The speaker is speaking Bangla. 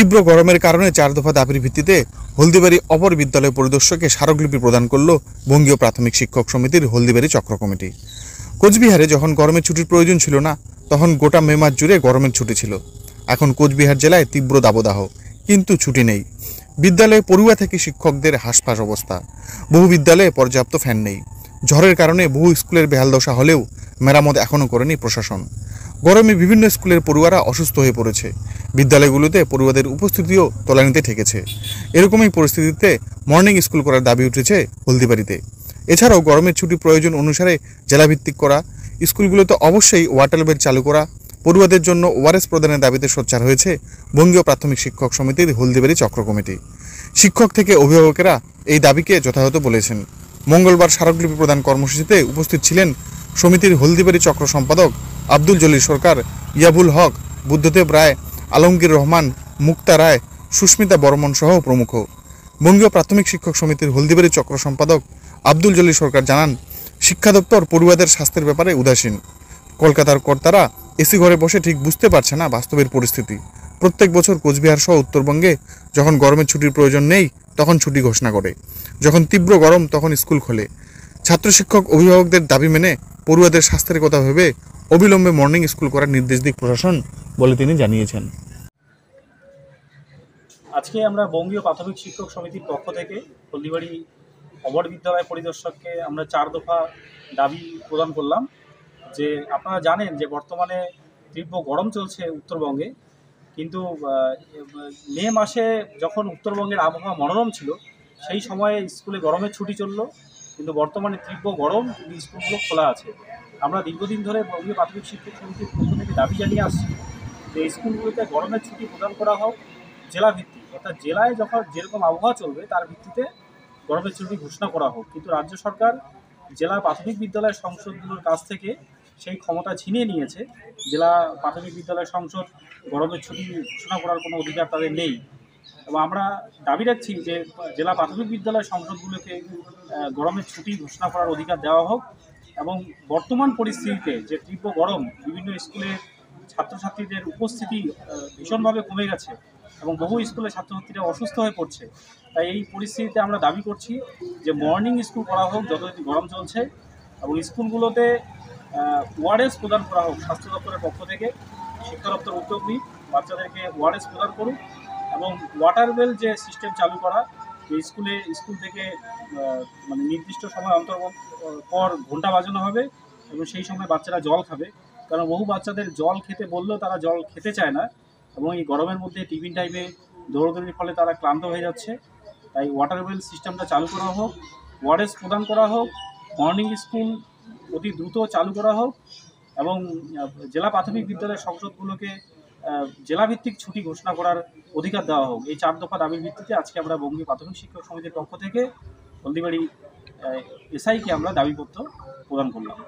তীব্র গরমের কারণে 4 দফা দাবির ভিত্তিতে হলদিবাড়ি অপর বিদ্যালয় পরিদর্শককে স্মারকলিপি প্রদান করল বঙ্গীয় প্রাথমিক শিক্ষক সমিতির হলদিবাড়ি চক্র কমিটি। কোচবিহারে যখন গরমের ছুটির প্রয়োজন ছিল না, তখন গোটা মে মাস জুড়ে গরমের ছুটি ছিল। এখন কোচবিহার জেলায় তীব্র দাবদাহ, কিন্তু ছুটি নেই। বিদ্যালয়ে পড়ুয়া থেকে শিক্ষকদের হাসপাস অবস্থা। বহু বিদ্যালয়ে পর্যাপ্ত ফ্যান নেই। ঝড়ের কারণে বহু স্কুলের বেহাল দশা হলেও মেরামত এখনও করেনি প্রশাসন। গরমে বিভিন্ন স্কুলের পড়ুয়ারা অসুস্থ হয়ে পড়েছে। বিদ্যালয়গুলোতে পড়ুয়াদের উপস্থিতিও তলানিতে ঠেকেছে। এরকমই পরিস্থিতিতে মর্নিং স্কুল করার দাবি উঠেছে হলদিবাড়িতে। এছাড়াও গরমের ছুটি প্রয়োজন অনুসারে জেলাভিত্তিক করা, স্কুলগুলোতে অবশ্যই ওয়াটার বেড চালু করা, পড়ুয়াদের জন্য ওআরএস প্রদানের দাবিতে সোচ্চার হয়েছে বঙ্গীয় প্রাথমিক শিক্ষক সমিতির হলদিবাড়ি চক্র কমিটি। শিক্ষক থেকে অভিভাবকেরা এই দাবিকে যথাযথ বলেছেন। মঙ্গলবার স্মারকলিপি প্রদান কর্মসূচিতে উপস্থিত ছিলেন সমিতির হলদিবাড়ি চক্র সম্পাদক আব্দুল জলিল সরকার, ইয়াবুল হক, বুদ্ধদেব রায়, আলমগীর রহমান, মুক্তা রায়, সুস্মিতা বর্মন সহ প্রমুখ। বঙ্গীয় প্রাথমিক শিক্ষক সমিতির হলদিবাড়ি চক্র সম্পাদক আব্দুল জলিল সরকার জানান, শিক্ষা দপ্তর পড়ুয়াদের স্বাস্থ্যের ব্যাপারে উদাসীন। কলকাতার কর্তারা এসি ঘরে বসে ঠিক বুঝতে পারছে না বাস্তবের পরিস্থিতি। প্রত্যেক বছর কোচবিহার সহ উত্তরবঙ্গে যখন গরমের ছুটির প্রয়োজন নেই, তখন ছুটি ঘোষণা করে। যখন তীব্র গরম, তখন স্কুল খোলে। ছাত্র শিক্ষক অভিভাবকদের দাবি মেনে পড়ুয়াদের স্বাস্থ্যের কথা ভেবে অবিলম্বে মর্নিং স্কুল করার নির্দেশ দিক প্রশাসন বলে তিনি জানিয়েছেন। আজকে আমরা বঙ্গীয় প্রাথমিক শিক্ষক সমিতির পক্ষ থেকে হলদিবাড়ি অবর বিদ্যালয় পরিদর্শককে আমরা 4 দফা দাবি প্রদান করলাম। যে আপনারা জানেন যে বর্তমানে তীব্র গরম চলছে উত্তরবঙ্গে, কিন্তু মে মাসে যখন উত্তরবঙ্গের আবহাওয়া মনোরম ছিল, সেই সময়ে স্কুলে গরমের ছুটি চললো, কিন্তু বর্তমানে তীব্র গরম, কিন্তু স্কুলগুলো খোলা আছে। আমরা দীর্ঘদিন ধরে বঙ্গীয় প্রাথমিক শিক্ষক সমিতির পক্ষ থেকে দাবি জানিয়ে আসছি যে স্কুলগুলোতে গরমের ছুটি প্রদান করা হোক জেলা ভিত্তিক, অর্থাৎ জেলায় যখন যেরকম আবহাওয়া চলবে তার ভিত্তিতে গরমের ছুটি ঘোষণা করা হোক। কিন্তু রাজ্য সরকার জেলা প্রাথমিক বিদ্যালয় সংসদগুলোর কাছ থেকে সেই ক্ষমতা ছিনিয়ে নিয়েছে। জেলা প্রাথমিক বিদ্যালয় সংসদ গরমের ছুটি ঘোষণা করার কোনো অধিকার তাদের নেই, এবং আমরা দাবি রাখছি যে জেলা প্রাথমিক বিদ্যালয় সংসদগুলোকে গরমের ছুটি ঘোষণা করার অধিকার দেওয়া হোক। এবং বর্তমান পরিস্থিতিতে যে তীব্র গরম, বিভিন্ন স্কুলে ছাত্রছাত্রীদের উপস্থিতি ভীষণভাবে কমে গেছে এবং বহু স্কুলে ছাত্রছাত্রীরা অসুস্থ হয়ে পড়ছে। তাই এই পরিস্থিতিতে আমরা দাবি করছি যে মর্নিং স্কুল করা হোক যতদিন গরম চলছে, এবং স্কুলগুলোতে ওআরএস প্রদান করা হোক স্বাস্থ্য দপ্তরের পক্ষ থেকে। শিক্ষা দপ্তর উদ্যোগ নিক, বাচ্চাদেরকে ওআরএস প্রদান করুক, এবং ওয়াটার ওয়েল যে সিস্টেম চালু করা, যে স্কুল থেকে মানে নির্দিষ্ট সময় পর ঘন্টা বাজানো হবে এবং সেই সময় বাচ্চারা জল খাবে। কারণ বহু বাচ্চাদের জল খেতে বললেও তারা জল খেতে চায় না, এবং এই গরমের মধ্যে টিফিন টাইমে দৌড়দৌড়ির ফলে তারা ক্লান্ত হয়ে যাচ্ছে। তাই ওয়াটার ওয়েল সিস্টেমটা চালু করা হোক, ওআরএস প্রদান করা হোক, মর্নিং স্কুল অতি দ্রুত চালু করা হোক, এবং জেলা প্রাথমিক বিদ্যালয় সংসদগুলোকে জেলাভিত্তিক ছুটি ঘোষণা করার অধিকার দেওয়া হোক। এই 4 দফা দাবির ভিত্তিতে আজকে আমরা বঙ্গীয় প্রাথমিক শিক্ষক সমিতির পক্ষ থেকে হলদিবাড়ি এসআইকে আমরা দাবিপত্র প্রদান করলাম।